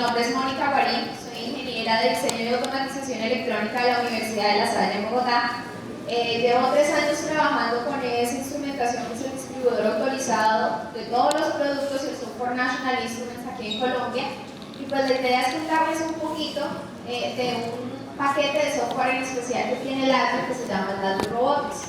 nombre es Mónica Guarín, soy ingeniera de diseño y automatización electrónica de la Universidad de La Salle en Bogotá. Llevo 3 años trabajando con esa instrumentación, que es el distribuidor autorizado de todos los productos y el software National Instruments aquí en Colombia. Y pues la idea es contarles un poquito de un paquete de software en especial que tiene Ladri, que se llama Ladri Robotics.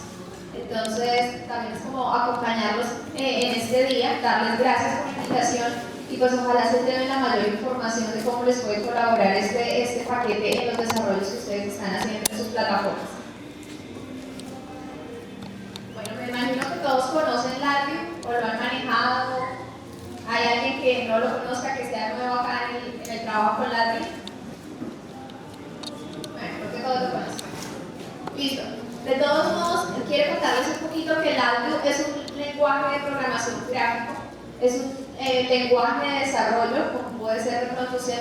Entonces, también es como acompañarlos en este día, darles gracias por la invitación y pues ojalá se lleven la mayor información de cómo les puede colaborar este paquete en los desarrollos que ustedes están haciendo en sus plataformas. Bueno, me imagino que todos conocen Ladri o lo han manejado. ¿Hay alguien que no lo conozca, que sea nuevo acá en el trabajo con Ladri? Bueno, creo que todos lo conocen. Listo. De todos modos, quiero contarles un poquito que Ladri es un lenguaje de programación gráfico, es un lenguaje de desarrollo, como puede ser de pronto C++,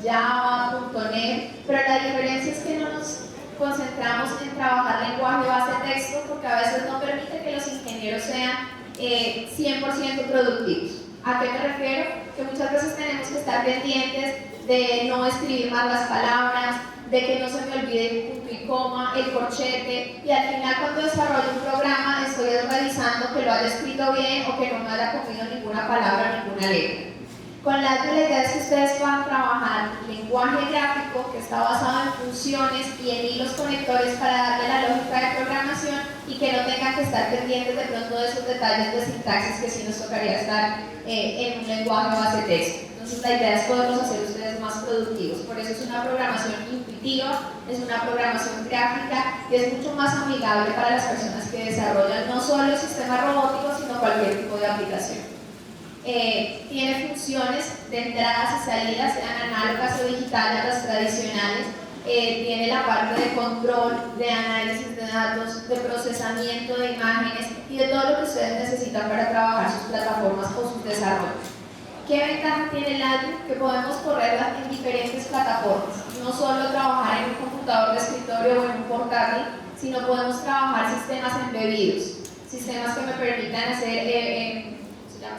Java, .NET, pero la diferencia es que no nos concentramos en trabajar lenguaje base de texto, porque a veces no permite que los ingenieros sean 100% productivos. ¿A qué me refiero? Que muchas veces tenemos que estar pendientes de no escribir mal las palabras, de que no se me olvide el punto y coma, el corchete, y al final cuando desarrollo un programa estoy revisando que lo haya escrito bien o que no me haya comido ninguna palabra, ninguna letra. Con Ladri la idea es que ustedes puedan trabajar lenguaje gráfico que está basado en funciones y en hilos conectores para darle la lógica de programación y que no tengan que estar pendientes de pronto de esos detalles de sintaxis que sí nos tocaría estar en un lenguaje base de texto. Entonces la idea es poderlos hacer ustedes más productivos. Por eso es una programación intuitiva, es una programación gráfica y es mucho más amigable para las personas que desarrollan no solo sistemas robóticos, sino cualquier tipo de aplicación. Tiene funciones de entradas y salidas, sean análogas o digitales, las tradicionales. Tiene la parte de control, de análisis de datos, de procesamiento de imágenes y de todo lo que ustedes necesitan para trabajar sus plataformas o sus desarrollos. ¿Qué ventaja tiene Ladri? Que podemos correrla en diferentes plataformas, no solo trabajar en un computador de escritorio o en un portátil, sino podemos trabajar sistemas embebidos, sistemas que me permitan hacer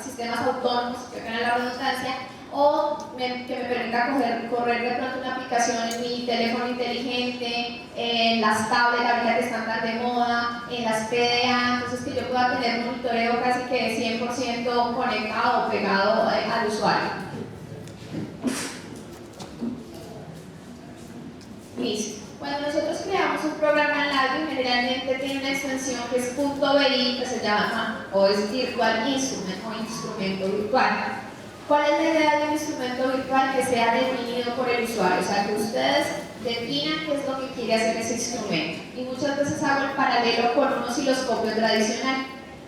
sistemas autónomos, que tengan la redundancia, o que me permita correr de pronto una aplicación en mi teléfono inteligente, en las tablets ahorita que están tan de moda, en las PDA, entonces que yo pueda tener monitoreo casi que 100% conectado o pegado al usuario. Listo. Cuando nosotros creamos un programa en Ladri, generalmente tiene una extensión que es .vi, que se llama, o es Virtual Instrument, o instrumento virtual. ¿Cuál es la idea de un instrumento virtual? Que sea definido por el usuario, o sea, que ustedes definan qué es lo que quiere hacer ese instrumento. Y muchas veces hago el paralelo con un osciloscopio tradicional.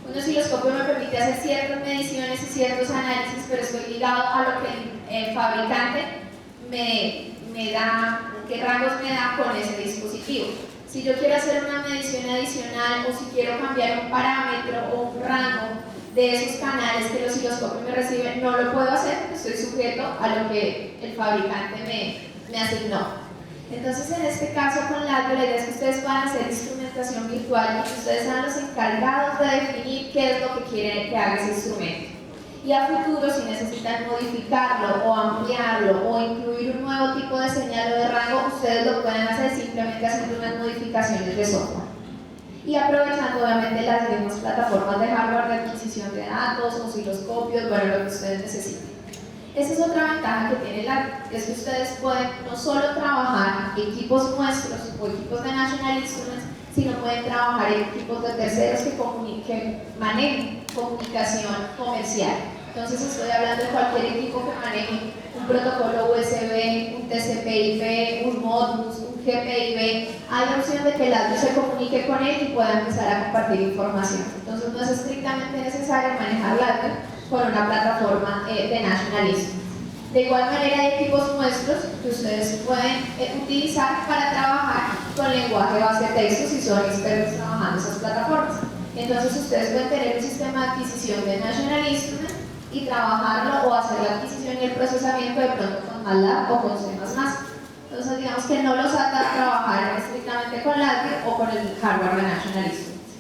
Un osciloscopio me permite hacer ciertas mediciones y ciertos análisis, pero estoy ligado a lo que el fabricante me da, qué rangos me da con ese dispositivo. Si yo quiero hacer una medición adicional o si quiero cambiar un parámetro o un rango de esos canales que el osciloscopio me recibe, no lo puedo hacer porque estoy sujeto a lo que el fabricante me asignó. Entonces, en este caso con Ladri, la idea es que ustedes puedan hacer instrumentación virtual y que ustedes sean los encargados de definir qué es lo que quieren que haga ese instrumento. Y a futuro, si necesitan modificarlo o ampliarlo o incluir un nuevo tipo de señal o de rango, ustedes lo pueden hacer simplemente haciendo unas modificaciones de software. Y aprovechando obviamente las mismas plataformas de hardware de adquisición de datos, osciloscopios, bueno, lo que ustedes necesiten. Esa es otra ventaja que tiene Ladri, es que ustedes pueden no solo trabajar equipos nuestros o equipos de National Instruments, sino pueden trabajar en equipos de terceros que manejen comunicación comercial. Entonces estoy hablando de cualquier equipo que maneje un protocolo USB, un TCP/IP, un Modbus, un GPIB. Hay la opción de que Ladri se comunique con él y pueda empezar a compartir información. Entonces no es estrictamente necesario manejar Ladri con una plataforma de National Instruments. De igual manera hay equipos nuestros que ustedes pueden utilizar para trabajar con lenguaje base de texto si son expertos trabajando esas plataformas. Entonces ustedes pueden tener un sistema de adquisición de National Instruments y trabajarlo o hacer la adquisición y el procesamiento de pronto con MATLAB o con C++. Entonces digamos que no los ata a trabajar estrictamente con Ladri o con el hardware de National Instruments.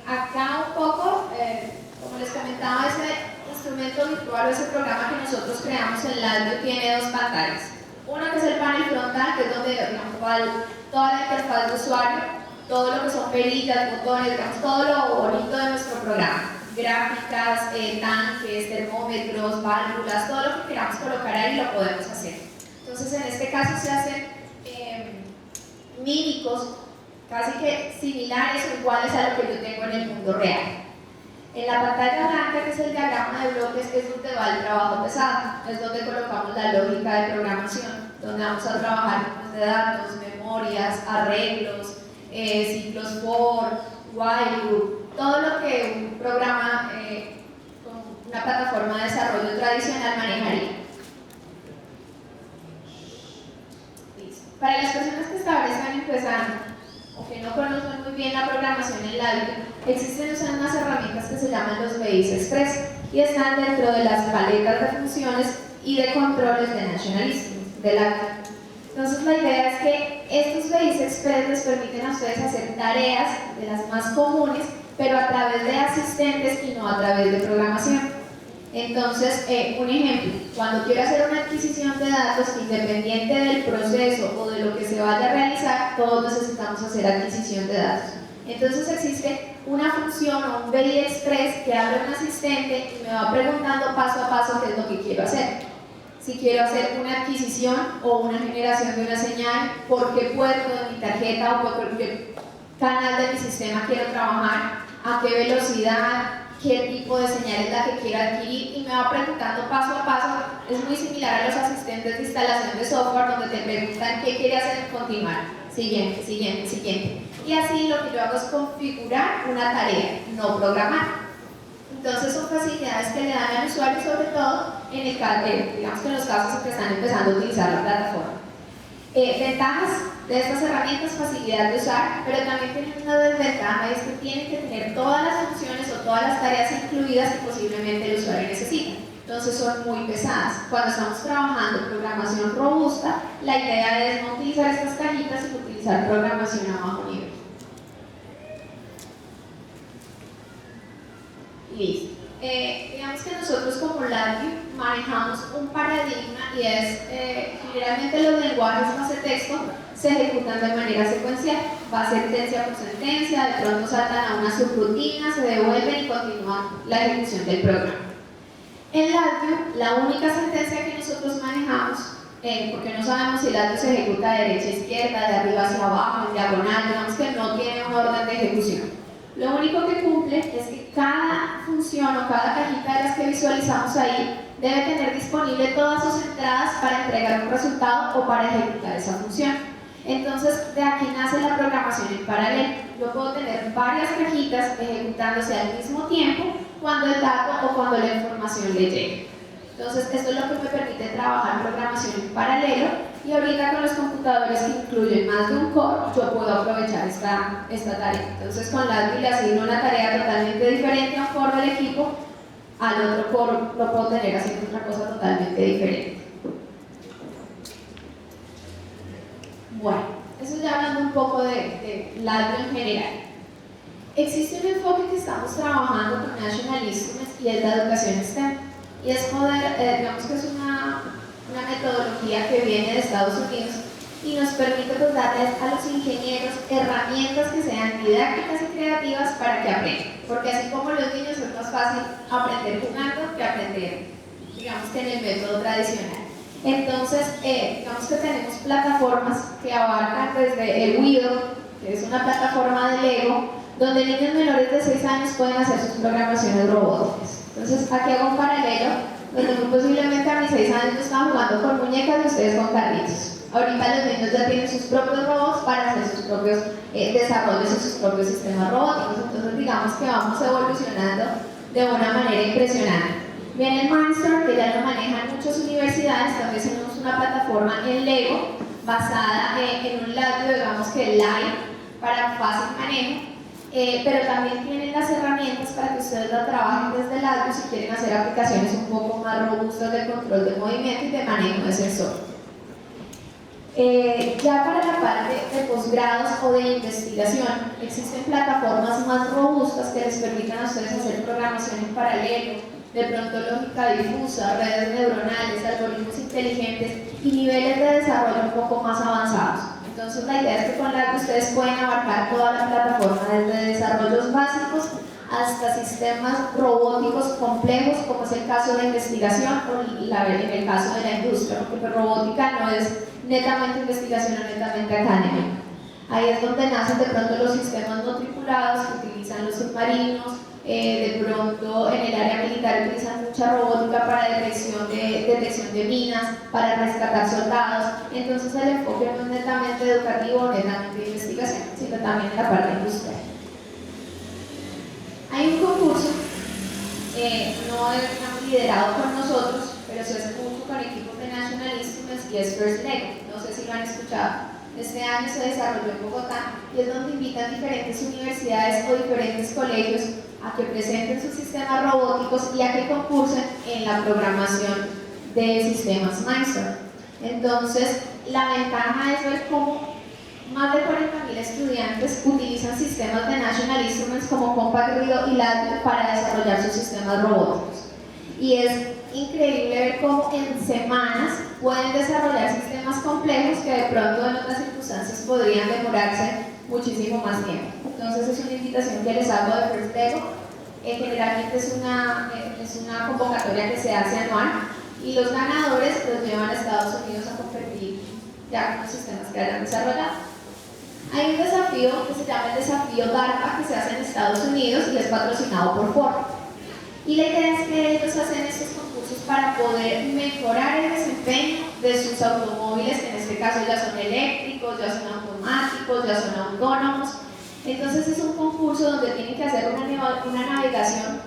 Acá un poco, como les comentaba, ese instrumento virtual o ese programa que nosotros creamos en LabVIEW tiene dos pantallas. Una que es el panel frontal, que es donde digamos, va toda la interfaz de usuario, todo lo que son perillas, botones, digamos, todo lo bonito de nuestro programa. Gráficas, tanques, termómetros, válvulas, todo lo que queramos colocar ahí lo podemos hacer. Entonces en este caso se hacen mímicos casi que similares o iguales a lo que yo tengo en el mundo real. En la pantalla blanca, que es el diagrama de bloques, es donde va el trabajo pesado, es donde colocamos la lógica de programación, donde vamos a trabajar con de datos, memorias, arreglos, ciclos for, while loop, todo lo que un programa con una plataforma de desarrollo tradicional manejaría. Listo. Para las personas que esta vez están empezando o que no conocen muy bien la programación en LabVIEW, existen unas herramientas que se llaman los BIs Express y están dentro de las paletas de funciones y de controles de Nationalism, de LabVIEW. Entonces la idea es que estos BIs Express les permiten a ustedes hacer tareas de las más comunes, pero a través de asistentes y no a través de programación. Entonces, un ejemplo, cuando quiero hacer una adquisición de datos, independiente del proceso o de lo que se vaya a realizar, todos necesitamos hacer adquisición de datos. Entonces existe una función o un BI Express que abre un asistente y me va preguntando paso a paso qué es lo que quiero hacer. Si quiero hacer una adquisición o una generación de una señal, por qué puerto de mi tarjeta o por qué canal de mi sistema quiero trabajar, a qué velocidad, qué tipo de señal es la que quiero adquirir, y me va preguntando paso a paso. Es muy similar a los asistentes de instalación de software donde te preguntan qué quiere hacer en continuar, siguiente, siguiente, siguiente. Y así lo que yo hago es configurar una tarea, no programar. Entonces son facilidades que le dan al usuario, sobre todo en el caso, digamos que en los casos en que están empezando a utilizar la plataforma. Ventajas de estas herramientas: facilidad de usar, pero también tienen una desventaja, es que tienen que tener todas las funciones o todas las tareas incluidas que posiblemente el usuario necesita. Entonces son muy pesadas. Cuando estamos trabajando en programación robusta, la idea es no utilizar estas cajitas, sino utilizar programación a bajo nivel. Listo. Digamos que nosotros como LabVIEW manejamos un paradigma y es generalmente los lenguajes base texto se ejecutan de manera secuencial, va a sentencia por sentencia, de pronto saltan a una subrutina, se devuelven y continúan la ejecución del programa. En LabVIEW, la única sentencia que nosotros manejamos, porque no sabemos si LabVIEW se ejecuta de derecha a izquierda, de arriba hacia abajo, en diagonal, digamos que no tiene un orden de ejecución. Lo único que cumple es que cada función o cada cajita de las que visualizamos ahí debe tener disponible todas sus entradas para entregar un resultado o para ejecutar esa función. Entonces, de aquí nace la programación en paralelo. Yo puedo tener varias cajitas ejecutándose al mismo tiempo cuando el dato o cuando la información le llegue. Entonces, esto es lo que me permite trabajar programación en paralelo, y ahorita con los computadores que incluyen más de un core, yo puedo aprovechar esta tarea. Entonces, con LabVIEW le asigno una tarea totalmente diferente a un core del equipo, al otro core lo puedo tener haciendo otra cosa totalmente diferente. Bueno, eso ya hablando un poco de LabVIEW en general. Existe un enfoque que estamos trabajando con National Instruments y es la educación STEM. Y es poder, digamos que es una metodología que viene de Estados Unidos y nos permite pues, darles a los ingenieros herramientas que sean didácticas y creativas para que aprendan. Porque así como los niños es más fácil aprender jugando que aprender, digamos que en el método tradicional. Entonces, digamos que tenemos plataformas que abarcan desde el Wido, que es una plataforma de Lego, donde niños menores de 6 años pueden hacer sus programaciones robóticas. Entonces, aquí hago un paralelo, donde muy posiblemente a mis 6 años estaban jugando con muñecas y ustedes con carritos. Ahorita los niños ya tienen sus propios robots para hacer sus propios desarrollos y sus propios sistemas robóticos. Entonces, digamos que vamos evolucionando de una manera impresionante. Viene el Mindstorm, que ya lo manejan muchas universidades. También tenemos una plataforma en Lego basada en un LabVIEW, digamos que Live, para fácil manejo. Pero también tienen las herramientas para que ustedes la trabajen desde LabVIEW si quieren hacer aplicaciones un poco más robustas de control de movimiento y de manejo de sensor. Ya para la parte de posgrados o de investigación, existen plataformas más robustas que les permitan a ustedes hacer programación en paralelo, de pronto lógica difusa, redes neuronales, algoritmos inteligentes y niveles de desarrollo un poco más avanzados. Entonces la idea es que con LAGBI ustedes pueden abarcar toda la plataforma desde desarrollos básicos hasta sistemas robóticos complejos, como es el caso de investigación o en el caso de la industria, porque pues, robótica no es netamente investigación o netamente académica. Ahí es donde nacen de pronto los sistemas no tripulados que utilizan los submarinos, de pronto en el área militar utilizan mucha robótica para detección de minas, para rescatar soldados. Entonces el enfoque no es netamente educativo o netamente de investigación, sino también en la parte industrial. Hay un concurso, no es liderado por nosotros, pero se hace mucho con equipos de National Instruments y es First Lego. No sé si lo han escuchado. Este año se desarrolló en Bogotá y es donde invitan diferentes universidades o diferentes colegios a que presenten sus sistemas robóticos y a que concursen en la programación de sistemas Mindstorm. Entonces, la ventaja es ver cómo más de 40.000 estudiantes utilizan sistemas de National Instruments como Compact Rio y LAGBI para desarrollar sus sistemas robóticos. Y es increíble ver cómo en semanas pueden desarrollar sistemas complejos que de pronto en otras circunstancias podrían demorarse muchísimo más tiempo. Entonces es una invitación que les hago de First Lego. Generalmente es una convocatoria que se hace anual y los ganadores los llevan a Estados Unidos a competir ya con los sistemas que hayan desarrollado. Hay un desafío que se llama el desafío DARPA que se hace en Estados Unidos y es patrocinado por Ford. Y la idea es que ellos hacen estos concursos para poder mejorar el desempeño de sus automóviles, que en este caso ya son eléctricos, ya son automáticos, ya son autónomos. Entonces es un concurso donde tienen que hacer una navegación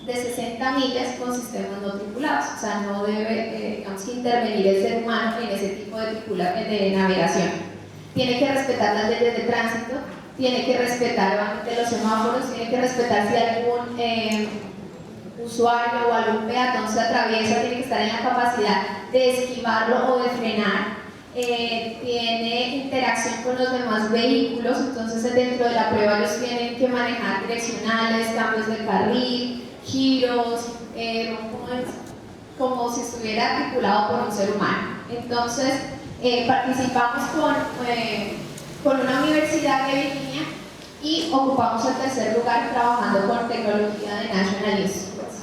de 60 millas con sistemas no tripulados. O sea, no debe digamos, intervenir el ser humano en ese tipo de navegación. Tiene que respetar las leyes de tránsito, tiene que respetar obviamente los semáforos, tiene que respetar si algún usuario o algún peatón se atraviesa, tiene que estar en la capacidad de esquivarlo o de frenar. Tiene interacción con los demás vehículos, entonces dentro de la prueba ellos tienen que manejar direccionales, cambios de carril, giros, como si estuviera tripulado por un ser humano. Entonces participamos con una universidad de Virginia y ocupamos el tercer lugar trabajando con tecnología de National Instruments.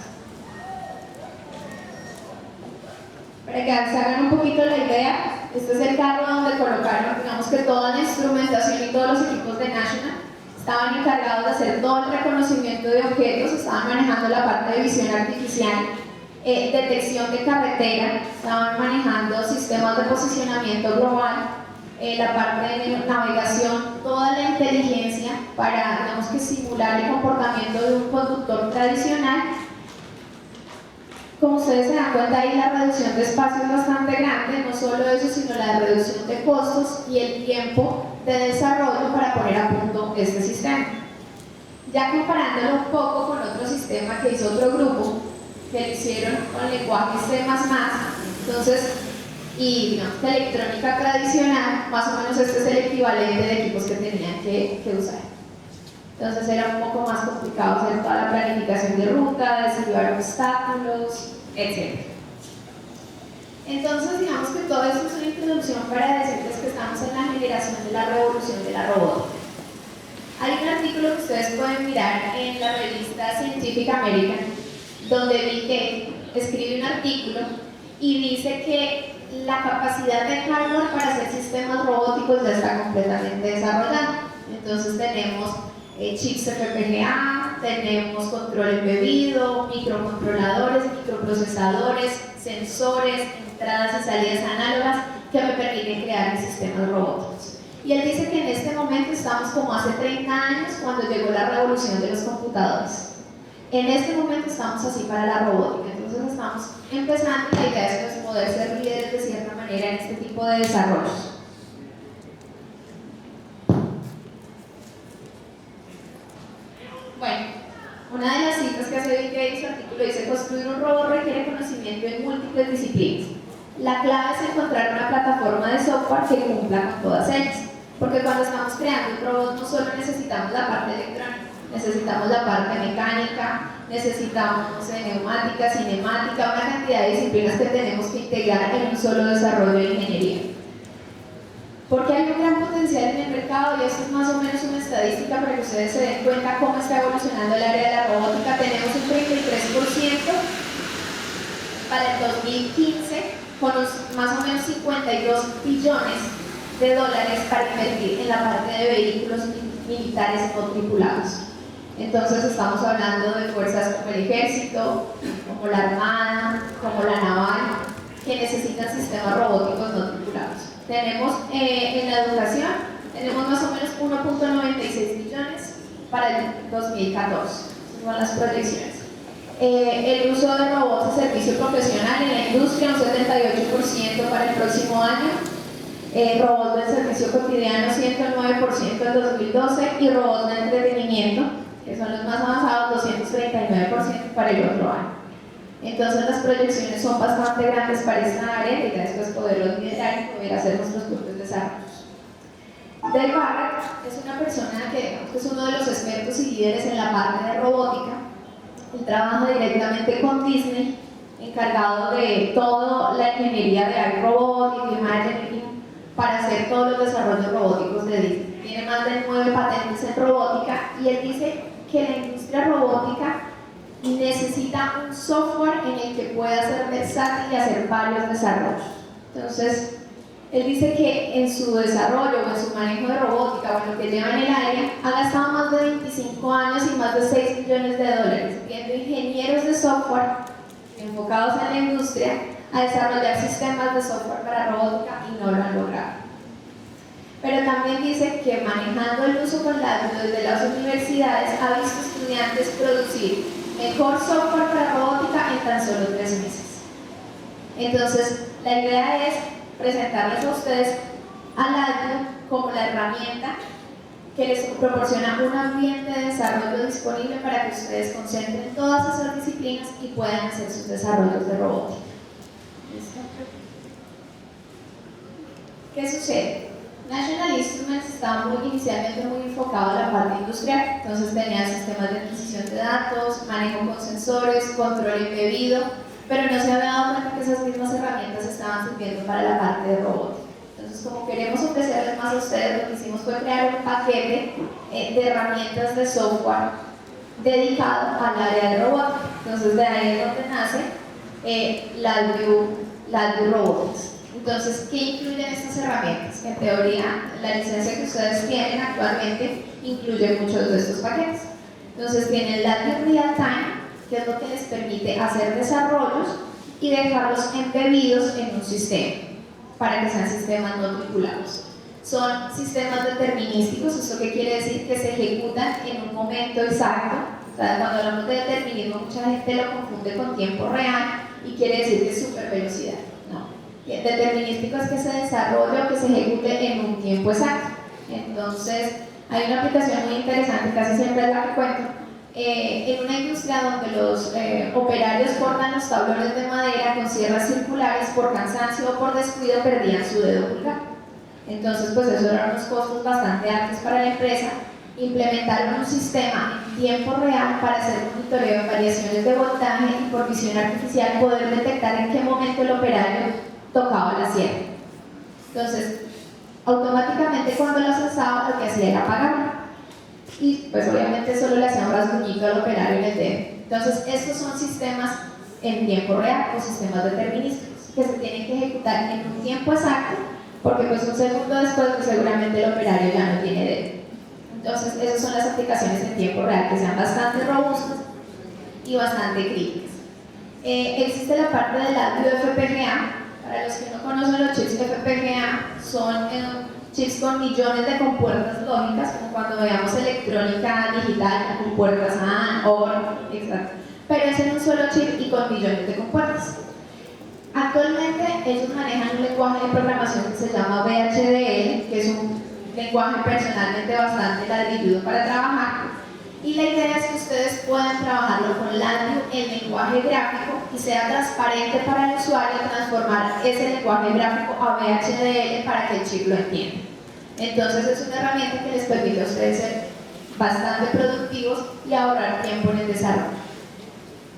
Para que se hagan un poquito la idea, este es el carro donde colocaron, digamos que toda la instrumentación y todos los equipos de National estaban encargados de hacer todo el reconocimiento de objetos, estaban manejando la parte de visión artificial, detección de carretera, estaban manejando sistemas de posicionamiento global, la parte de navegación, toda la inteligencia para, digamos que simular el comportamiento de un conductor tradicional. Como ustedes se dan cuenta, ahí la reducción de espacio es bastante grande, no solo eso, sino la reducción de costos y el tiempo de desarrollo para poner a punto este sistema. Ya comparándolo un poco con otro sistema que hizo otro grupo, que lo hicieron con lenguaje C++, entonces, y digamos que electrónica tradicional, más o menos este es el equivalente de equipos que tenían que usar. Entonces era un poco más complicado hacer toda la planificación de ruta, desactivar obstáculos, etc. Entonces digamos que todo esto es una introducción para decirles que estamos en la generación de la revolución de la robótica. Hay un artículo que ustedes pueden mirar en la revista Scientific American, donde Bill Gates escribe un artículo y dice que la capacidad de hardware para hacer sistemas robóticos ya está completamente desarrollada. Entonces tenemos chips FPGA, tenemos control embebido, microcontroladores, microprocesadores, sensores, entradas y salidas análogas que me permiten crear mis sistemas robóticos. Y él dice que en este momento estamos como hace 30 años cuando llegó la revolución de los computadores. En este momento estamos así para la robótica, entonces estamos empezando y la idea es pues, poder ser líderes de cierta manera en este tipo de desarrollos. Bueno, una de las citas que hace Bill Gates en su artículo dice: construir un robot requiere conocimiento en múltiples disciplinas. La clave es encontrar una plataforma de software que cumpla con todas ellas. Porque cuando estamos creando un robot no solo necesitamos la parte electrónica, necesitamos la parte mecánica, necesitamos neumática, cinemática, una cantidad de disciplinas que tenemos que integrar en un solo desarrollo de ingeniería. Porque hay un gran potencial en el mercado, y esto es más o menos una estadística para que ustedes se den cuenta cómo está evolucionando el área de la robótica. Tenemos un 33% para el 2015, con más o menos 52 billones de dólares para invertir en la parte de vehículos militares no tripulados. Entonces estamos hablando de fuerzas como el ejército, como la armada, como la naval, que necesitan sistemas robóticos no tripulados. Tenemos en la educación, tenemos más o menos 1.96 billones para el 2014, son las proyecciones. El uso de robots de servicio profesional en la industria, un 78% para el próximo año. Robots de servicio cotidiano, 109% en 2012, y robots de entretenimiento, que son los más avanzados, 239% para el otro año. Entonces las proyecciones son bastante grandes para esta área, y ya después poderlos liderar y poder hacer nuestros propios desarrollos. Dale Barrett es una persona que es uno de los expertos y líderes en la parte de robótica. Él trabaja directamente con Disney, encargado de toda la ingeniería de iRobot y Imagineering para hacer todos los desarrollos robóticos de Disney. Tiene más de 9 patentes en robótica, y él dice que la industria robótica necesita un software en el que pueda ser versátil y hacer varios desarrollos. Entonces, él dice que en su desarrollo o en su manejo de robótica, o en lo que lleva en el área, ha gastado más de 25 años y más de 6 millones de dólares viendo ingenieros de software enfocados en la industria a desarrollar sistemas de software para robótica, y no lo han logrado. Pero también dice que manejando el uso con la desde las universidades ha visto estudiantes producir mejor software para robótica en tan solo 3 meses. Entonces, la idea es presentarles a ustedes al LabVIEW como la herramienta que les proporciona un ambiente de desarrollo disponible para que ustedes concentren todas esas disciplinas y puedan hacer sus desarrollos de robótica. ¿Qué sucede? National Instruments estaba inicialmente muy enfocado en la parte industrial, entonces tenía sistemas de adquisición de datos, manejo con sensores, control embebido, pero no se había dado cuenta que esas mismas herramientas estaban sirviendo para la parte de robótica. Entonces, como queremos ofrecerles más a ustedes, lo que hicimos fue crear un paquete de herramientas de software dedicado al área de robótica. Entonces, de ahí es donde nace LabVIEW Robotics. Entonces, ¿qué incluyen estas herramientas? En teoría, la licencia que ustedes tienen actualmente incluye muchos de estos paquetes. Entonces, tienen LabVIEW Real Time, que es lo que les permite hacer desarrollos y dejarlos embebidos en un sistema, para que sean sistemas no tripulados. Son sistemas determinísticos. ¿Esto qué quiere decir? Que se ejecutan en un momento exacto. O sea, cuando hablamos de determinismo, mucha gente lo confunde con tiempo real y quiere decir que es super velocidad. No. Determinístico es que se desarrolle o que se ejecute en un tiempo exacto. Entonces, hay una aplicación muy interesante, casi siempre es la que cuento, en una industria donde los operarios cortan los tablones de madera con sierras circulares. Por cansancio o por descuido perdían su dedo pulgar. Entonces, pues eso eran unos costos bastante altos para la empresa. Implementaron un sistema en tiempo real para hacer monitoreo de variaciones de voltaje y por visión artificial poder detectar en qué momento el operario tocaba la sierra. Entonces, automáticamente cuando lo cesaba, lo que hacía era apagarlo. Y pues obviamente solo le hacía un rasguñito al operario en el dedo. Entonces, estos son sistemas en tiempo real o sistemas determinísticos que se tienen que ejecutar en un tiempo exacto, porque pues un segundo después pues, seguramente el operario ya no tiene dedo. Entonces, esas son las aplicaciones en tiempo real que sean bastante robustas y bastante críticas. Existe la parte de LabVIEW FPGA. Para los que no conocen, los chips FPGA son chips con millones de compuertas lógicas, como cuando veamos electrónica digital, compuertas AND, OR, etc. Pero es en un solo chip y con millones de compuertas. Actualmente ellos manejan un lenguaje de programación que se llama VHDL, que es un lenguaje personalmente bastante ladrilludo para trabajar. Y la idea es que ustedes puedan trabajarlo con LabVIEW en lenguaje gráfico y sea transparente para el usuario transformar ese lenguaje gráfico a VHDL para que el chip lo entienda. Entonces es una herramienta que les permite a ustedes ser bastante productivos y ahorrar tiempo en el desarrollo.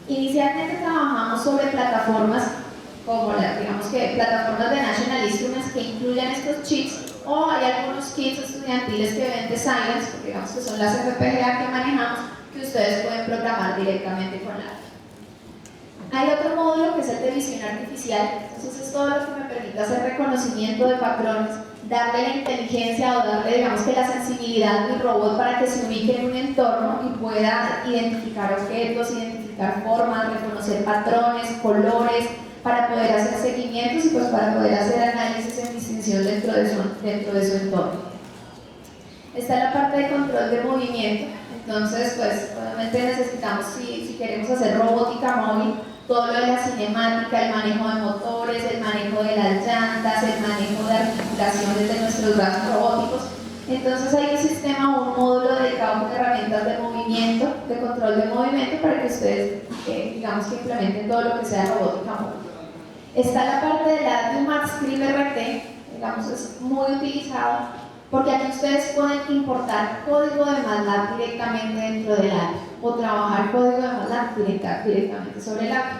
Inicialmente trabajamos sobre plataformas como digamos que plataformas de National Instruments que incluyan estos chips, o hay algunos kits estudiantiles que vende Science, porque digamos que son las FPGA que manejamos, que ustedes pueden programar directamente con la. Hay otro módulo que es el de visión artificial, entonces es todo lo que me permite hacer reconocimiento de patrones, darle la inteligencia o darle, digamos que la sensibilidad a mi robot para que se ubique en un entorno y pueda identificar objetos, identificar formas, reconocer patrones, colores, para poder hacer seguimientos y pues para poder hacer análisis en distinción dentro de su entorno. Está la parte de control de movimiento, entonces pues obviamente necesitamos, si queremos hacer robótica móvil, todo lo de la cinemática, el manejo de motores, el manejo de las llantas, el manejo de articulaciones de nuestros brazos robóticos. Entonces hay un sistema o un módulo dedicado con herramientas de movimiento, de control de movimiento, para que ustedes, digamos que implementen todo lo que sea robótica móvil. Está la parte de la Max Script RT, digamos, es muy utilizado, porque aquí ustedes pueden importar código de MATLAB directamente dentro del API, o trabajar código de MATLAB directamente sobre el API.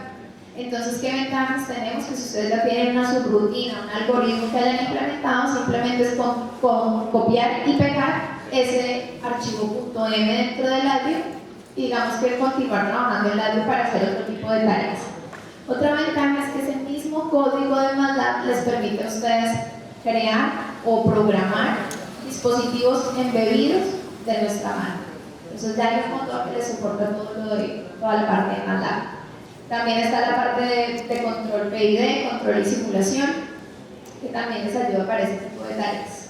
Entonces, ¿qué ventajas tenemos? Que si ustedes ya tienen una subrutina, un algoritmo que hayan implementado, simplemente es con copiar y pegar ese archivo .m dentro del API y digamos que continuar trabajando en el API para hacer otro tipo de tareas. Otra ventaja es que ese mismo código de MATLAB les permite a ustedes crear o programar dispositivos embebidos de nuestra mano. Entonces ya hay un motor que les soporta toda la parte de MATLAB. También está la parte de control PID, control y simulación, que también les ayuda para ese tipo de tareas.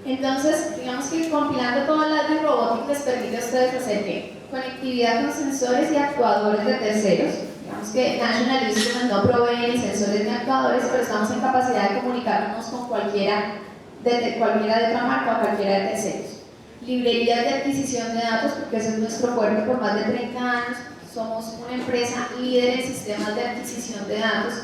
Entonces, digamos que compilando todo el API robótico les permite a ustedes hacer ¿qué? Conectividad con sensores y actuadores de terceros. Digamos que National Instruments no provee ni sensores ni actuadores, pero estamos en capacidad de comunicarnos con cualquiera de otra marca o cualquiera de terceros. Librerías de adquisición de datos, porque ese es nuestro fuerte por más de 30 años. Somos una empresa líder en sistemas de adquisición de datos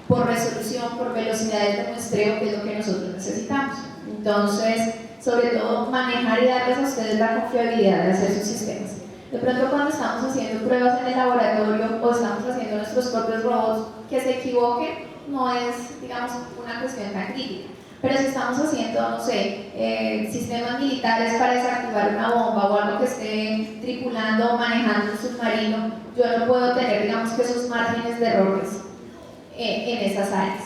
por resolución, por velocidades de muestreo, que es lo que nosotros necesitamos. Entonces, sobre todo, manejar y darles a ustedes la confiabilidad de hacer sus sistemas. De pronto, cuando estamos haciendo pruebas en el laboratorio o estamos haciendo nuestros propios robots, que se equivoquen no es, digamos, una cuestión tan crítica. Pero si estamos haciendo, no sé, sistemas militares para desactivar una bomba o algo que esté tripulando o manejando un submarino, yo no puedo tener, digamos, que esos márgenes de errores en esas áreas.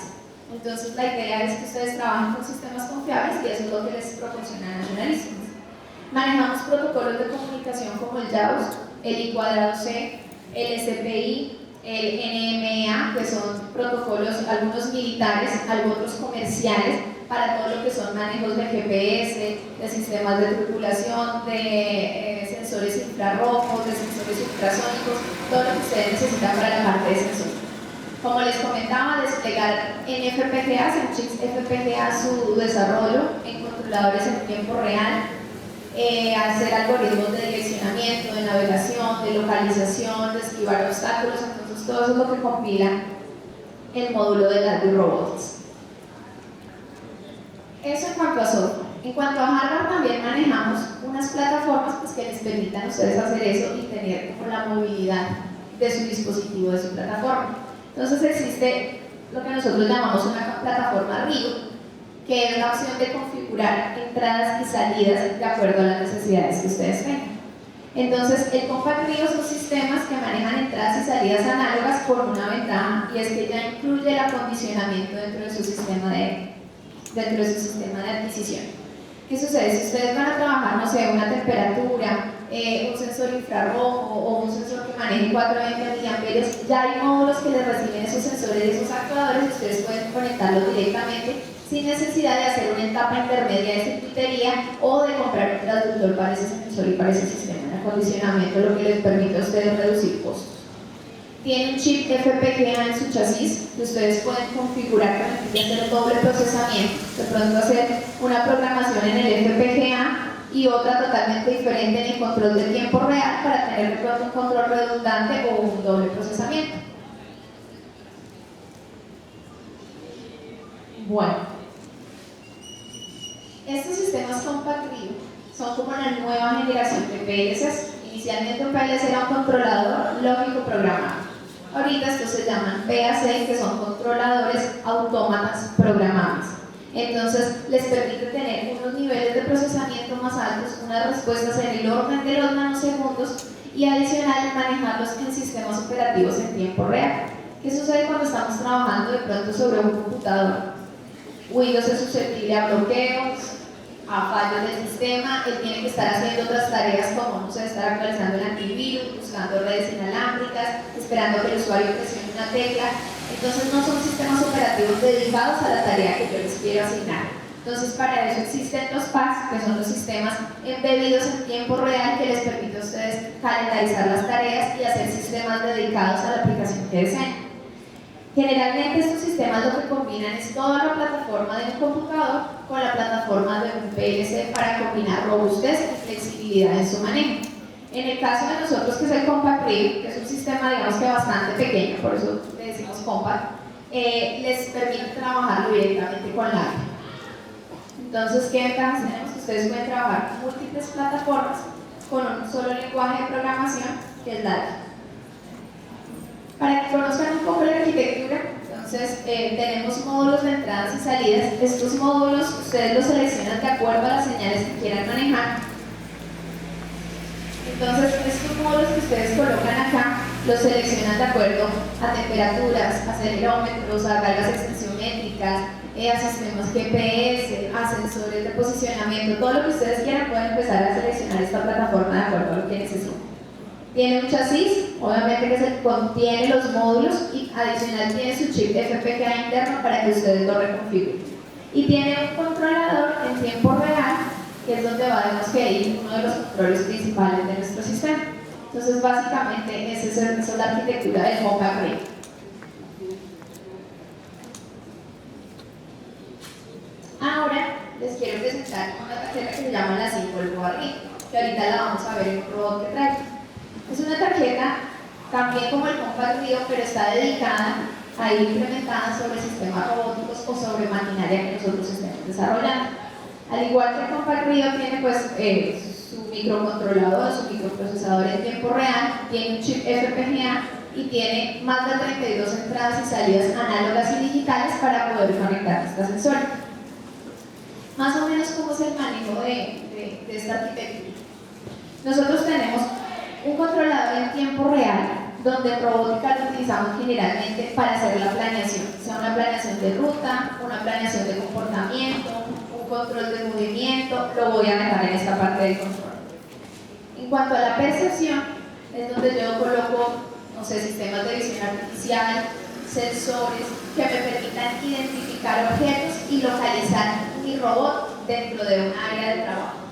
Entonces, la idea es que ustedes trabajen con sistemas confiables y eso es lo que les proporciona National Instruments. Manejamos protocolos de comunicación como el JAWS, el I²C, el SPI, el NMEA, que son protocolos, algunos militares, otros comerciales, para todo lo que son manejos de GPS, de sistemas de tripulación, de sensores infrarrojos, de sensores ultrasónicos, todo lo que ustedes necesitan para la parte de sensores. Como les comentaba, desplegar en FPGAs, en chips FPGA, su desarrollo en controladores en tiempo real, hacer algoritmos de direccionamiento, de navegación, de localización, de esquivar obstáculos. Entonces todo eso es lo que compila el módulo de la Robotics. Eso en cuanto a software. En cuanto a hardware, también manejamos unas plataformas pues, que les permitan a ustedes hacer eso y tener como la movilidad de su dispositivo, de su plataforma. Entonces existe lo que nosotros llamamos una plataforma RIO, que es la opción de configurar entradas y salidas de acuerdo a las necesidades que ustedes tengan. Entonces, el Compact RIO son sistemas que manejan entradas y salidas análogas por una ventaja, y es que ya incluye el acondicionamiento dentro de su sistema de adquisición. ¿Qué sucede? Si ustedes van a trabajar, no sé, una temperatura, un sensor infrarrojo o un sensor que maneje 420 mA, ya hay módulos que les reciben esos sensores y esos actuadores y ustedes pueden conectarlos directamente sin necesidad de hacer una etapa intermedia de circuitería o de comprar un transductor para ese sensor y para ese sistema de acondicionamiento, lo que les permite a ustedes reducir costos. Tiene un chip FPGA en su chasis que ustedes pueden configurar para hacer el doble procesamiento, de pronto hacer una programación en el FPGA y otra totalmente diferente en el control de tiempo real para tener de pronto un control redundante o un doble procesamiento. Bueno, estos sistemas Compact RIO son como la nueva generación de PLCs. Inicialmente un PLC era un controlador lógico programado. Ahorita estos se llaman PAC, que son controladores autómatas programables. Entonces les permite tener unos niveles de procesamiento más altos, unas respuestas en el orden de los nanosegundos y adicional manejarlos en sistemas operativos en tiempo real. ¿Qué sucede cuando estamos trabajando de pronto sobre un computador? Windows es susceptible a bloqueos, a fallos del sistema, él tiene que estar haciendo otras tareas como, no sé, estar actualizando el antivirus, buscando redes inalámbricas, esperando que el usuario presione una tecla. Entonces no son sistemas operativos dedicados a la tarea que yo les quiero asignar. Entonces para eso existen los PAS, que son los sistemas embebidos en tiempo real que les permite a ustedes calendarizar las tareas y hacer sistemas dedicados a la aplicación que deseen. Generalmente estos sistemas lo que combinan es toda la plataforma de un computador con la plataforma de un PLC para combinar robustez y flexibilidad en su manejo. En el caso de nosotros, que es el Compact Read, que es un sistema digamos que bastante pequeño, por eso le decimos Compact, les permite trabajarlo directamente con la API. Entonces, ¿qué ventajas tenemos? Ustedes pueden trabajar con múltiples plataformas con un solo lenguaje de programación, que es la API. Para que conozcan un poco la arquitectura, entonces tenemos módulos de entradas y salidas. Estos módulos ustedes los seleccionan de acuerdo a las señales que quieran manejar. Entonces estos módulos que ustedes colocan acá los seleccionan de acuerdo a temperaturas, acelerómetros, a cargas extensiométricas, a sistemas GPS, a sensores de posicionamiento, todo lo que ustedes quieran. Pueden empezar a seleccionar esta plataforma de acuerdo a lo que necesiten. Tiene un chasis, obviamente que se contiene los módulos y adicional tiene su chip FPGA interno para que ustedes lo reconfiguren. Y tiene un controlador en tiempo real, que es donde vamos a ir uno de los controles principales de nuestro sistema. Entonces básicamente esa es la arquitectura del Compact Read. Ahora les quiero presentar una tarjeta que se llama la Symbol Board Read, que ahorita la vamos a ver en un robot que trae. Es una tarjeta también como el Compact Read, pero está dedicada a ir implementada sobre sistemas robóticos o sobre maquinaria que nosotros estemos desarrollando. Al igual que el Compact Read tiene pues su microcontrolador, su microprocesador en tiempo real, tiene un chip FPGA y tiene más de 32 entradas y salidas análogas y digitales para poder conectar esta sensórica. Más o menos cómo es el manejo de esta arquitectura. Nosotros tenemos un controlador en tiempo real, donde en robótica lo utilizamos generalmente para hacer la planeación, sea una planeación de ruta, una planeación de comportamiento, un control de movimiento. Lo voy a dejar en esta parte del control. En cuanto a la percepción, es donde yo coloco, no sé, sistemas de visión artificial, sensores que me permitan identificar objetos y localizar mi robot dentro de un área de trabajo.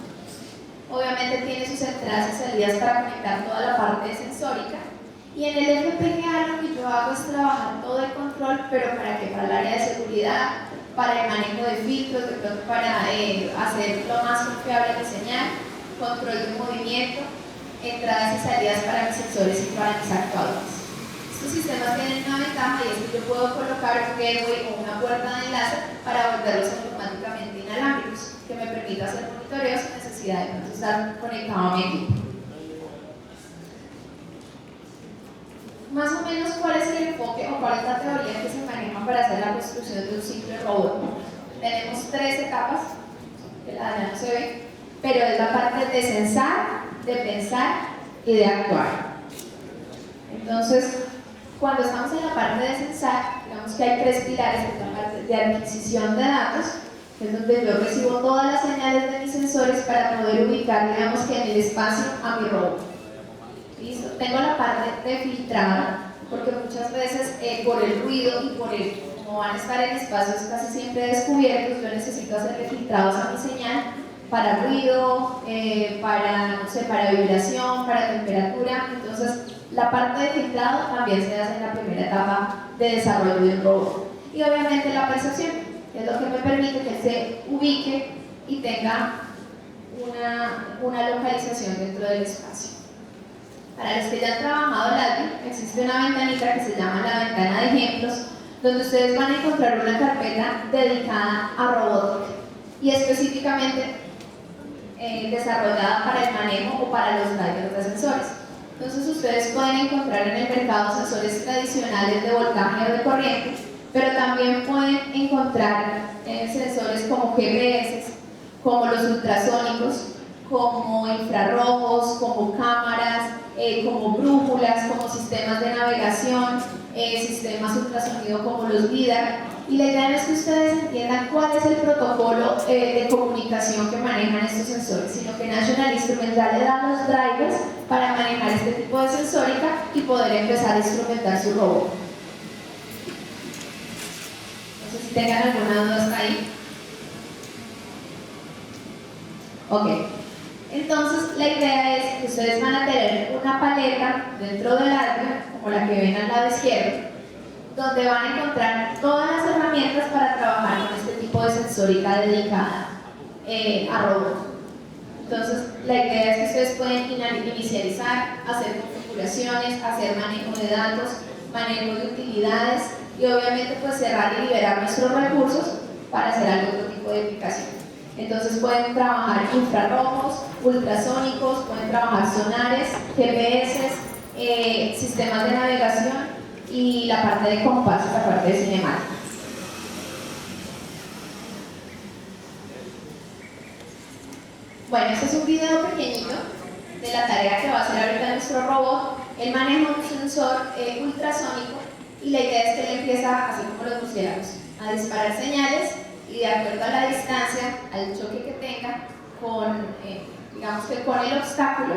Obviamente tiene sus entradas y salidas para conectar toda la parte sensórica. Y en el FPGA lo que yo hago es trabajar todo el control, pero ¿para qué? Para el área de seguridad, para el manejo de filtros, de pronto para hacer lo más confiable mi señal, control de movimiento, entradas y salidas para mis sensores y para mis actuadores. Estos sistemas tienen una ventaja, y es que yo puedo colocar un gateway o una puerta de enlace para volverlos automáticamente inalámbricos, que me permita hacer monitoreo sin necesidad de estar conectado a mi equipo. Más o menos, ¿cuál es el enfoque o cuál es la teoría que se maneja para hacer la construcción de un simple robot? Tenemos 3 etapas, que la ya no se ve, pero es la parte de censar, de pensar y de actuar. Entonces, cuando estamos en la parte de censar, digamos que hay 3 pilares, que es la parte de adquisición de datos, que es donde yo recibo todas las señales de mis sensores para poder ubicar, digamos que en el espacio, a mi robot. ¿Listo? Tengo la parte de filtrado, porque muchas veces por el ruido y por el, como van a estar en espacios casi siempre descubiertos, yo necesito hacerle filtrados a mi señal para ruido, para, no sé, para vibración, para temperatura. Entonces, la parte de filtrado también se hace en la primera etapa de desarrollo de un robot. Y obviamente la percepción, que es lo que me permite que se ubique y tenga una localización dentro del espacio. Para los que ya han trabajado LATI, existe una ventanita que se llama la ventana de ejemplos, donde ustedes van a encontrar una carpeta dedicada a robótica. Y específicamente desarrollada para el manejo o para los drivers de sensores. Entonces ustedes pueden encontrar en el mercado sensores tradicionales de voltaje o de corriente, pero también pueden encontrar sensores como GPS, como los ultrasónicos, como infrarrojos, como cámaras, como brújulas, como sistemas de navegación, sistemas ultrasonido como los LIDAR. Y la idea es que ustedes entiendan cuál es el protocolo de comunicación que manejan estos sensores, sino que National Instruments ya le da los drivers para manejar este tipo de sensórica y poder empezar a instrumentar su robot. No sé si tengan alguna duda hasta ahí. Ok. Entonces, la idea es que ustedes van a tener una paleta dentro del hardware, como la que ven al lado izquierdo, donde van a encontrar todas las herramientas para trabajar con este tipo de sensórica dedicada a robots. Entonces, la idea es que ustedes pueden inicializar, hacer configuraciones, hacer manejo de datos, manejo de utilidades y obviamente pues cerrar y liberar nuestros recursos para hacer algún otro tipo de aplicación. Entonces pueden trabajar infrarrojos, ultrasónicos, pueden trabajar sonares, GPS, sistemas de navegación y la parte de compás, la parte de cinemática. Bueno, este es un video pequeñito de la tarea que va a hacer ahorita nuestro robot. Él maneja un sensor ultrasónico y la idea es que él empieza, así como los murciélagos, a disparar señales y de acuerdo a la distancia, al choque que tenga, digamos que con el obstáculo,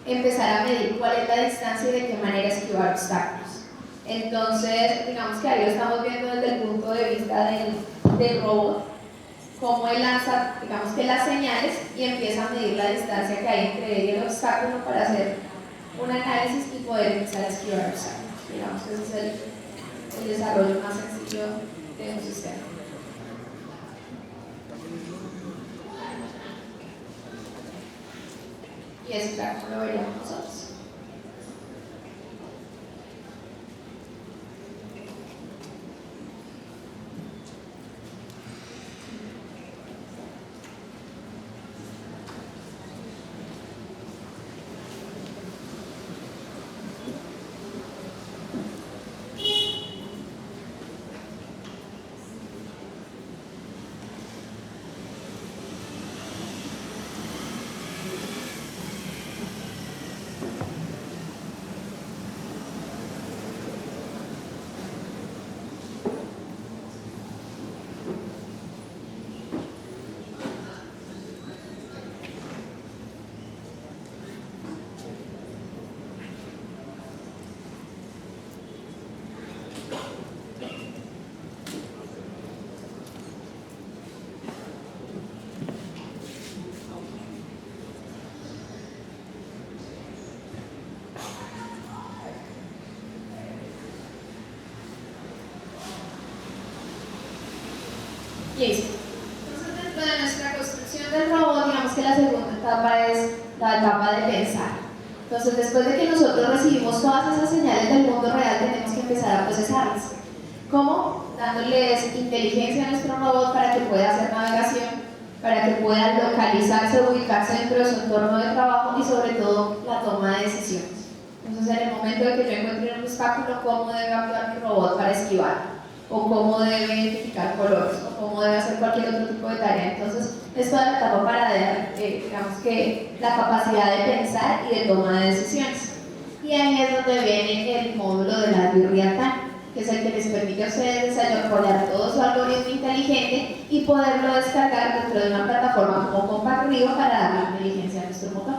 empezar a medir cuál es la distancia y de qué manera esquivar obstáculos. Entonces, digamos que ahí lo estamos viendo desde el punto de vista del robot, cómo él lanza, digamos que las señales y empieza a medir la distancia que hay entre él y el obstáculo para hacer un análisis y poder empezar a esquivar obstáculos. Digamos que ese es el desarrollo más sencillo de un sistema. Y eso, claro, lo veríamos nosotros. Listo. Entonces, dentro de nuestra construcción del robot, digamos que la segunda etapa es la etapa de pensar. Entonces, después de que nosotros recibimos todas esas señales del mundo real, tenemos que empezar a procesarlas. ¿Cómo? Dándoles inteligencia a nuestro robot para que pueda hacer navegación, para que pueda localizarse, ubicarse dentro de su entorno de trabajo y sobre todo la toma de decisiones. Entonces, en el momento de que yo encuentre un obstáculo, ¿cómo debe actuar mi robot para esquivar? O cómo debe identificar colores, o cómo debe hacer cualquier otro tipo de tarea. Entonces, esto es la etapa para digamos que la capacidad de pensar y de toma de decisiones. Y ahí es donde viene el módulo de la real time, que es el que les permite a ustedes desarrollar todo su algoritmo inteligente y poderlo descargar dentro de una plataforma como Compact Rio para darle inteligencia a nuestro motor.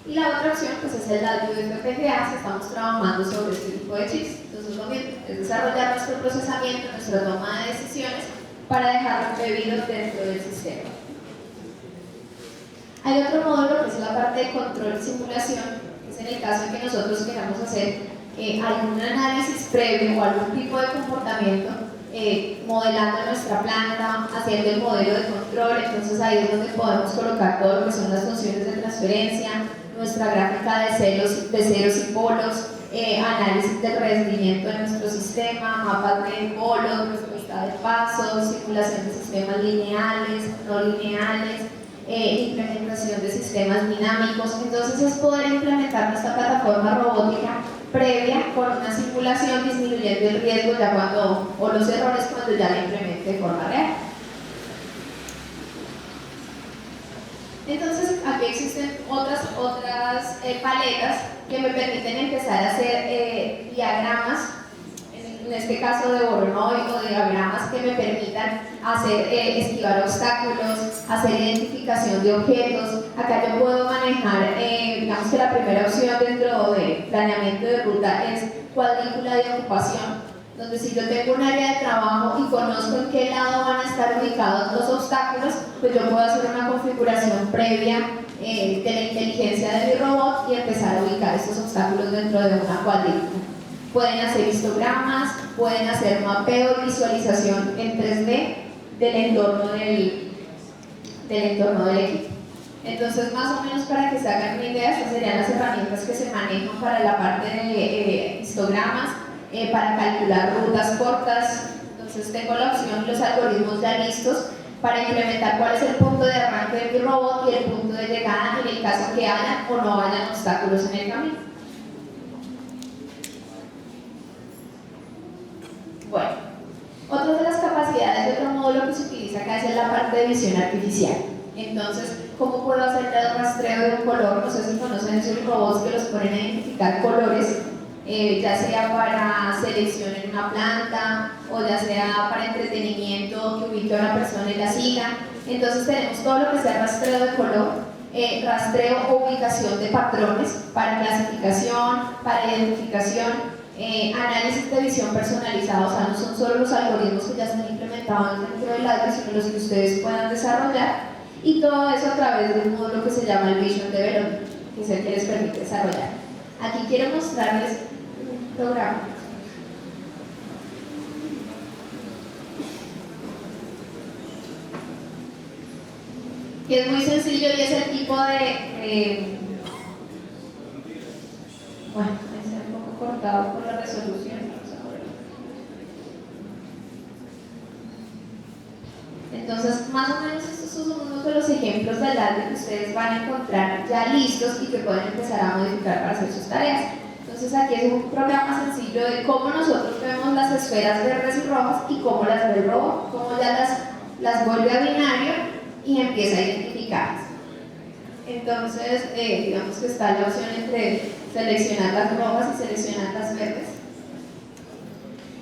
Y la otra opción pues, es el audio de FPGA, si estamos trabajando sobre este tipo de chips. Entonces lo mismo, es desarrollar nuestro procesamiento, nuestra toma de decisiones para dejarlo embebido dentro del sistema. Hay otro módulo que es la parte de control y simulación, que es en el caso en que nosotros queramos hacer algún análisis previo o algún tipo de comportamiento, modelando nuestra planta, haciendo el modelo de control. Entonces ahí es donde podemos colocar todo lo que son las funciones de transferencia, nuestra gráfica de ceros y polos, análisis del rendimiento de nuestro sistema, mapas de bolos, respuesta de pasos, simulación de sistemas lineales, no lineales, implementación de sistemas dinámicos. Entonces es poder implementar nuestra plataforma robótica previa con una simulación, disminuyendo el riesgo ya cuando, o los errores cuando ya la implemente de forma real. Entonces aquí existen otras paletas que me permiten empezar a hacer diagramas, en este caso de Voronoi, o diagramas que me permitan hacer, esquivar obstáculos, hacer identificación de objetos. Acá yo puedo manejar, digamos que la primera opción dentro de planeamiento de ruta es cuadrícula de ocupación, donde si yo tengo un área de trabajo y conozco en qué lado van a estar ubicados los obstáculos, pues yo puedo hacer una configuración previa de la inteligencia de mi robot y empezar a ubicar estos obstáculos dentro de una cuadrícula. Pueden hacer histogramas, pueden hacer mapeo y visualización en 3D del entorno del equipo. Entonces, más o menos para que se hagan una idea, estas serían las herramientas que se manejan para la parte de histogramas, para calcular rutas cortas. Entonces tengo la opción y los algoritmos ya listos para implementar cuál es el punto de arranque de mi robot y el punto de llegada en el caso que haya o no hayan obstáculos en el camino. Bueno, otra de las capacidades de otro módulo que se utiliza acá es la parte de visión artificial. Entonces, ¿cómo puedo hacer el rastreo de un color? No sé si conocen esos robots que los ponen a identificar colores, ya sea para selección en una planta o ya sea para entretenimiento, que ubique a una persona y la siga. Entonces tenemos todo lo que sea rastreo de color, rastreo o ubicación de patrones para clasificación, para identificación, análisis de visión personalizado. O sea, no son solo los algoritmos que ya están implementados dentro del Algo, sino los que ustedes puedan desarrollar, y todo eso a través de un módulo que se llama el Vision Development, que es el que les permite desarrollar. Aquí quiero mostrarles un programa. Que es muy sencillo y es el tipo de bueno, es un poco cortado por la resolución. Entonces, más o menos estos son unos de los ejemplos del Algo que ustedes van a encontrar ya listos y que pueden empezar a modificar para hacer sus tareas. Entonces aquí es un programa sencillo de cómo nosotros vemos las esferas verdes y rojas y cómo las ve el robot, cómo ya las vuelve a binario y empieza a identificarlas. Entonces, digamos que está la opción entre seleccionar las rojas y seleccionar las verdes.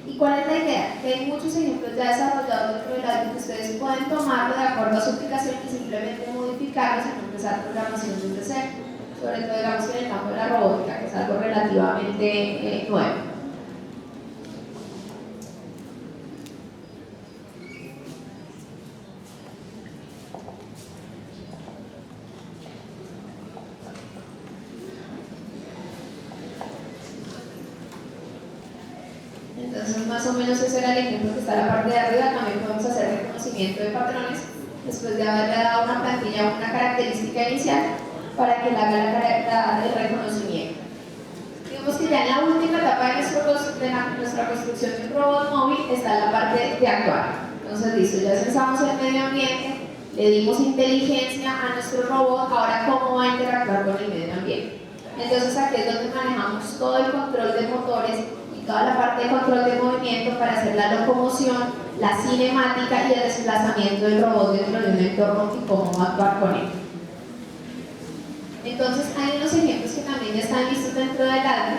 ¿Y cuál es la idea? Que hay muchos ejemplos ya desarrollados dentro del Algo que ustedes pueden tomarlo de acuerdo a su aplicación y simplemente modificarlos y empezar programación desde cero. Sobre todo, digamos que en el campo de la robótica, que es algo relativamente nuevo. Entonces, más o menos ese era el ejemplo que está en la parte de arriba. También podemos hacer reconocimiento de patrones después de haberle dado una plantilla o una característica inicial para que le haga el reconocimiento. Digamos que ya en la última etapa de nuestra construcción de un robot móvil está la parte de actuar. Entonces, listo, ya censamos el medio ambiente, le dimos inteligencia a nuestro robot, ahora cómo va a interactuar con el medio ambiente. Entonces aquí es donde manejamos todo el control de motores, toda la parte de control de movimiento para hacer la locomoción, la cinemática y el desplazamiento del robot dentro de un entorno y cómo va a actuar con él. Entonces hay unos ejemplos que también ya están listos dentro del Algo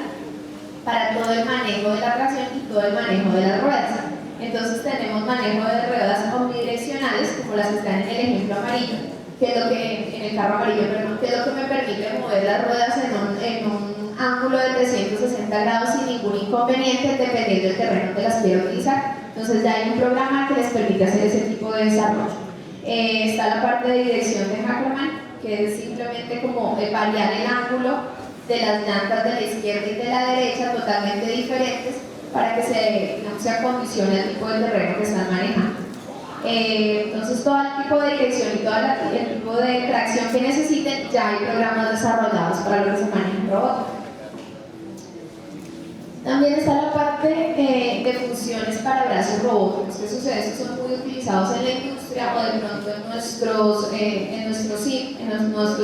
para todo el manejo de la tracción y todo el manejo de las ruedas. Entonces tenemos manejo de ruedas omnidireccionales, como las que están en el ejemplo amarillo, que es lo que, en el carro amarillo, perdón, que es lo que me permite mover las ruedas en un ángulo de 360 grados sin ningún inconveniente, dependiendo del terreno donde las quiero utilizar. Entonces ya hay un programa que les permite hacer ese tipo de desarrollo. Está la parte de dirección de Hackerman, que es simplemente como variar el ángulo de las llantas de la izquierda y de la derecha, totalmente diferentes, para que se acondicione al tipo de terreno que están manejando. Entonces todo el tipo de dirección y todo el tipo de tracción que necesiten, ya hay programas desarrollados para lo que se maneja en robótica. También está la parte de funciones para brazos robóticos. ¿Qué sucede? Estos son muy utilizados en la industria o de pronto en nuestros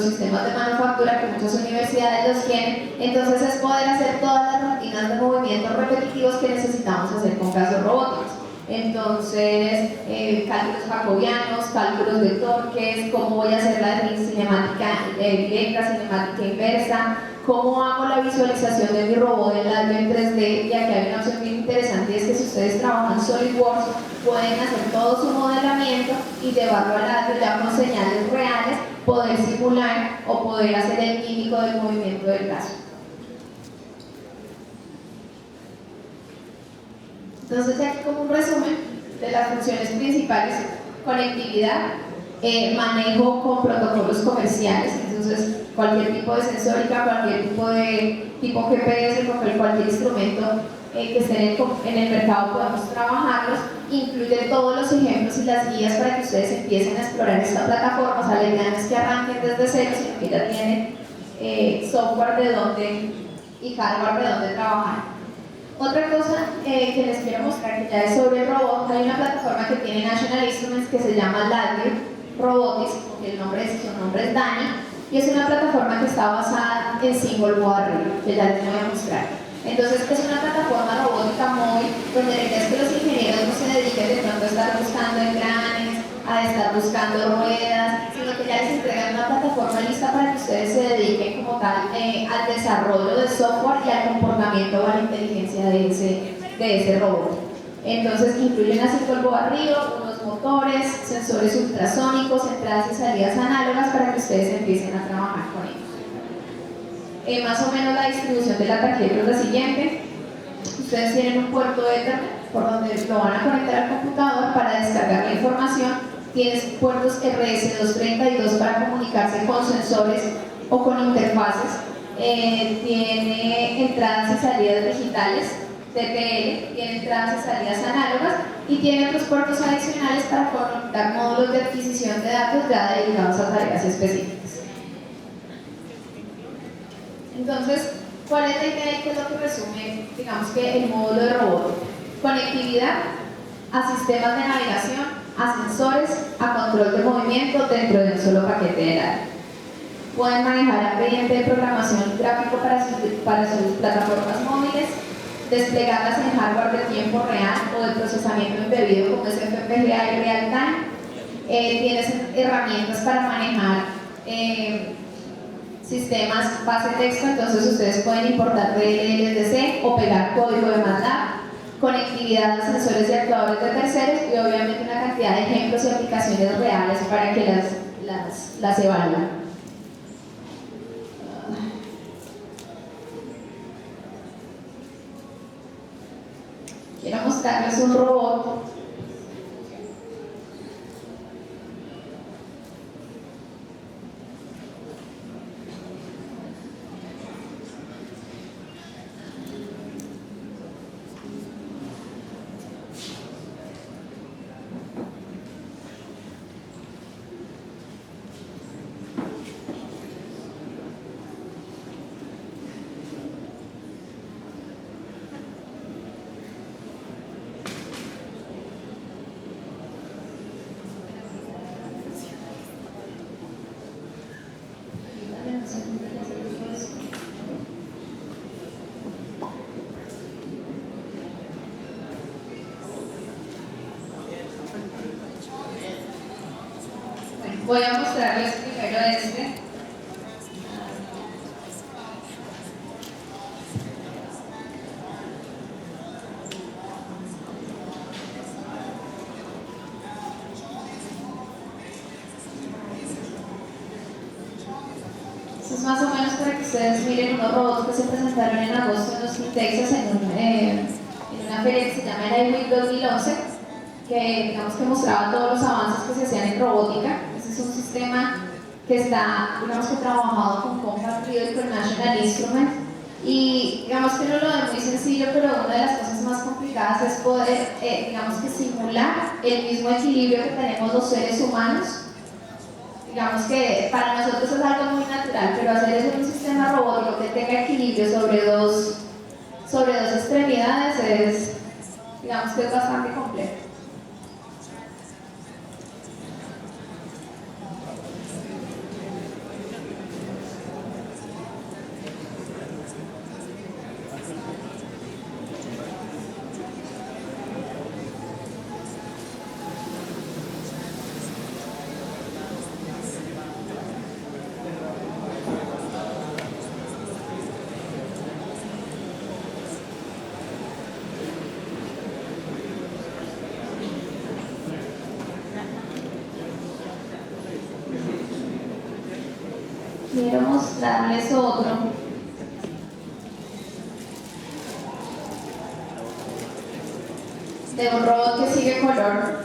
sistemas de manufactura, que muchas universidades los tienen. Entonces es poder hacer todas las rutinas de movimientos repetitivos que necesitamos hacer con brazos robóticos. Entonces, cálculos jacobianos, cálculos de torques, cómo voy a hacer la cinemática directa, cinemática inversa, cómo hago la visualización de mi robot en labio en 3D, y aquí hay una opción bien interesante, y es que si ustedes trabajan SolidWorks, pueden hacer todo su modelamiento y llevarlo al labio ya con señales reales, poder simular o poder hacer el mímico del movimiento del brazo. Entonces, aquí como un resumen de las funciones principales: conectividad, manejo con protocolos comerciales, entonces cualquier tipo de sensórica, cualquier tipo GPS, cualquier instrumento que esté en el mercado podemos trabajarlos. Incluye todos los ejemplos y las guías para que ustedes empiecen a explorar esta plataforma. O sea, la idea no es que arranquen desde cero, sino que ya tienen software y hardware de donde trabajar. Otra cosa que les quiero mostrar, que ya es sobre el robot, hay una plataforma que tiene National Instruments que se llama Ladder Robotics, porque su nombre es Dani, y es una plataforma que está basada en Single Board Rig, que ya les voy a mostrar. Entonces es una plataforma robótica móvil, donde la idea es que los ingenieros no se dediquen de pronto a estar buscando engranes, a estar buscando ruedas, sino que ya les entregan una plataforma lista para que ustedes se dediquen como tal al desarrollo del software y al comportamiento o a la inteligencia de ese robot. Entonces incluyen así polvo arriba, unos motores, sensores ultrasónicos, entradas y salidas análogas para que ustedes empiecen a trabajar con ellos. Más o menos la distribución de la tarjeta es la siguiente. Ustedes tienen un puerto Ethernet por donde lo van a conectar al computador para descargar la información. Tienes puertos RS232 para comunicarse con sensores o con interfaces. Tiene entradas y salidas digitales, TTL, tiene entradas y salidas análogas, y tiene otros puertos adicionales para conectar módulos de adquisición de datos ya dedicados a tareas específicas. Entonces, ¿cuál es la idea y qué es lo que resume, digamos, que el módulo de robot? Conectividad a sistemas de navegación, a sensores, a control de movimiento dentro de un solo paquete de datos. Pueden manejar ambiente de programación gráfico para sus plataformas móviles, desplegarlas en hardware de tiempo real o de procesamiento embebido como es FPGA y Real Time. Tienes herramientas para manejar sistemas base texto, entonces ustedes pueden importar DLLs o pegar código de MATLAB, conectividad a sensores y actuadores de terceros, y obviamente una cantidad de ejemplos y aplicaciones reales para que las evalúen. Quiero mostrarles un robot Voy a mostrarles primero este. Esto es más o menos para que ustedes miren unos robots que se presentaron en agosto en Austin, Texas, en una feria que se llama IWIC 2011, que digamos que mostraba todos los avances que se hacían en robótica. Este es un sistema que está, digamos que trabajado con Compact Real y con National Instruments, y digamos que no lo es muy sencillo, pero una de las cosas más complicadas es poder, digamos que simular el mismo equilibrio que tenemos los seres humanos. Digamos que para nosotros es algo muy natural, pero hacer eso en un sistema robótico que tenga equilibrio sobre sobre dos extremidades es, digamos que es bastante complejo. Quiero mostrarles otro. De un robot que sigue color.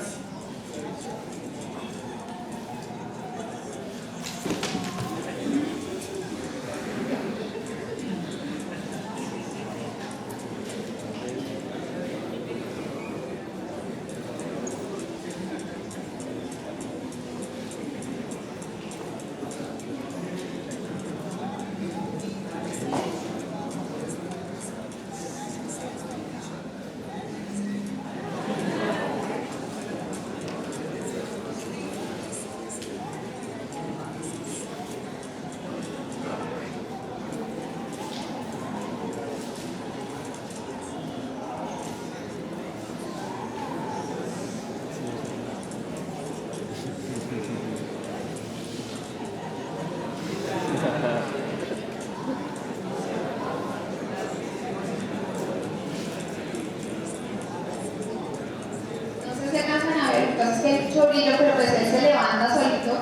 Entonces se alcanzan a ver, entonces que hay mucho brillo, pero pues él se levanta solito.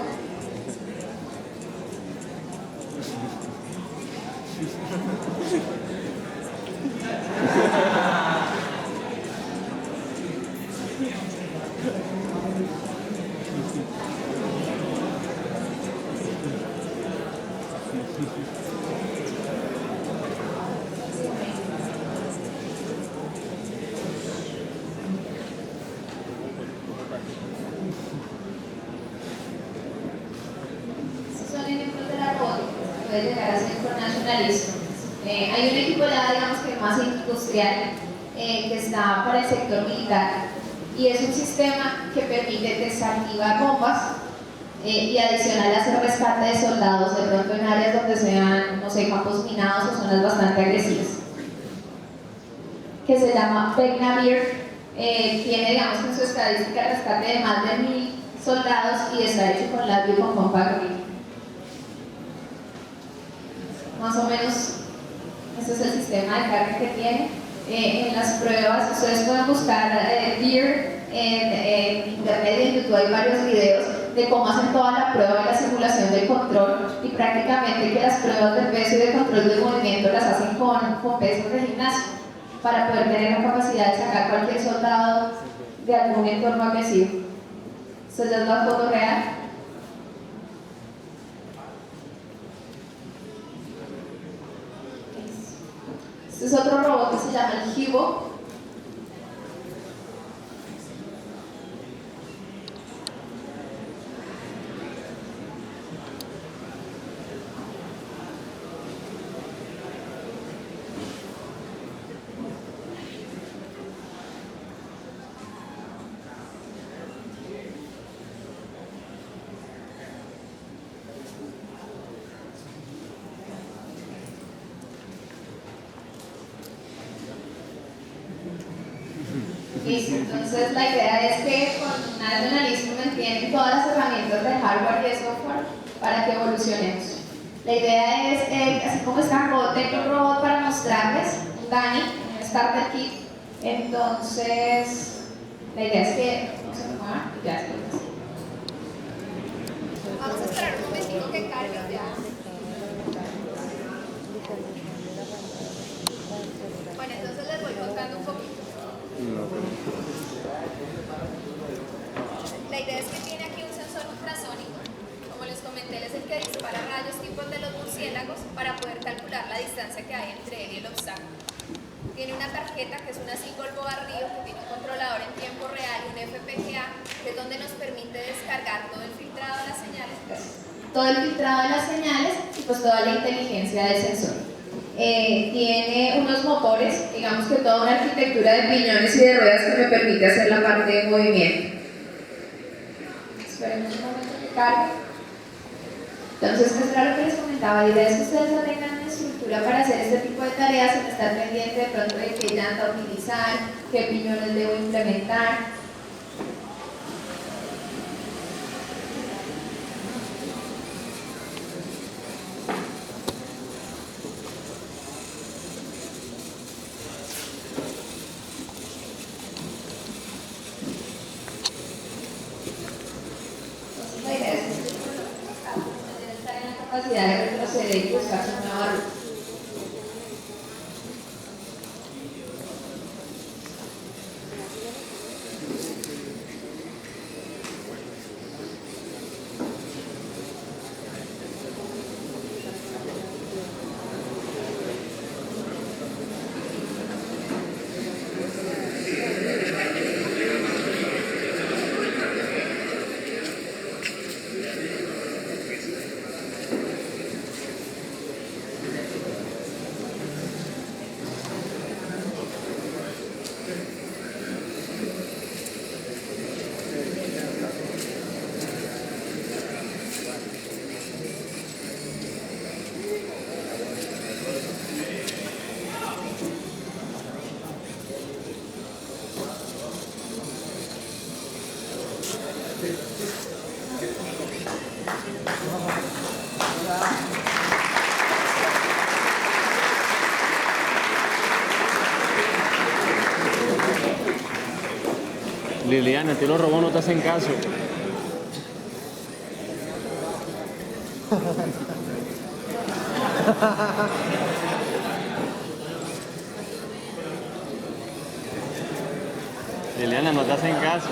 Puede llegar a ser internacionalismo. Hay un equipo ya, digamos que más industrial, que está para el sector militar y es un sistema que permite desactivar bombas y adicional hacer rescate de soldados de pronto en áreas donde sean, no sé, campos minados o zonas bastante agresivas, que se llama Begnavir. Tiene, digamos, en su estadística el rescate de más de 1000 soldados y está hecho con labio y con pompa gris. Más o menos, este es el sistema de carga que tiene. En las pruebas, ustedes pueden buscar DEER en internet y en YouTube, hay varios videos de cómo hacen toda la prueba y la simulación del control, y prácticamente que las pruebas de peso y de control del movimiento las hacen con pesos de gimnasio para poder tener la capacidad de sacar cualquier soldado de algún entorno agresivo. Esta ya es la foto real. Este es otro robot que se llama el Hugo. Listo, entonces la idea es que con Nationalism tienen todas las herramientas de hardware y de software para que evolucionemos. La idea es, así como está, tengo un robot para mostrarles, un Dani, un starter kit. Entonces, la idea es que no se mueva y ya estoy así. Vamos a esperar un momentito que cargue ya. Bueno, entonces les voy contando un poquito. La idea es que tiene aquí un sensor ultrasónico. Como les comenté, él es el que dispara rayos tipo el de los murciélagos para poder calcular la distancia que hay entre él y el obstáculo. Tiene una tarjeta que es una single board RIO que tiene un controlador en tiempo real y un FPGA, que es donde nos permite descargar todo el filtrado de las señales, y pues toda la inteligencia del sensor. tiene unos motores, digamos que toda una arquitectura de piñones y de ruedas que me permite hacer la parte de movimiento. Esperemos un momento que cargue. Entonces, pues era lo que les comentaba, la idea es que ustedes ya tengan una estructura para hacer este tipo de tareas, sin estar pendiente de pronto de qué llanta utilizar, qué piñones debo implementar. La idea es que estar en la capacidad de retroceder y buscar su nueva ruta. Liliana, a ti los robots no te hacen caso. Liliana, no te hacen caso.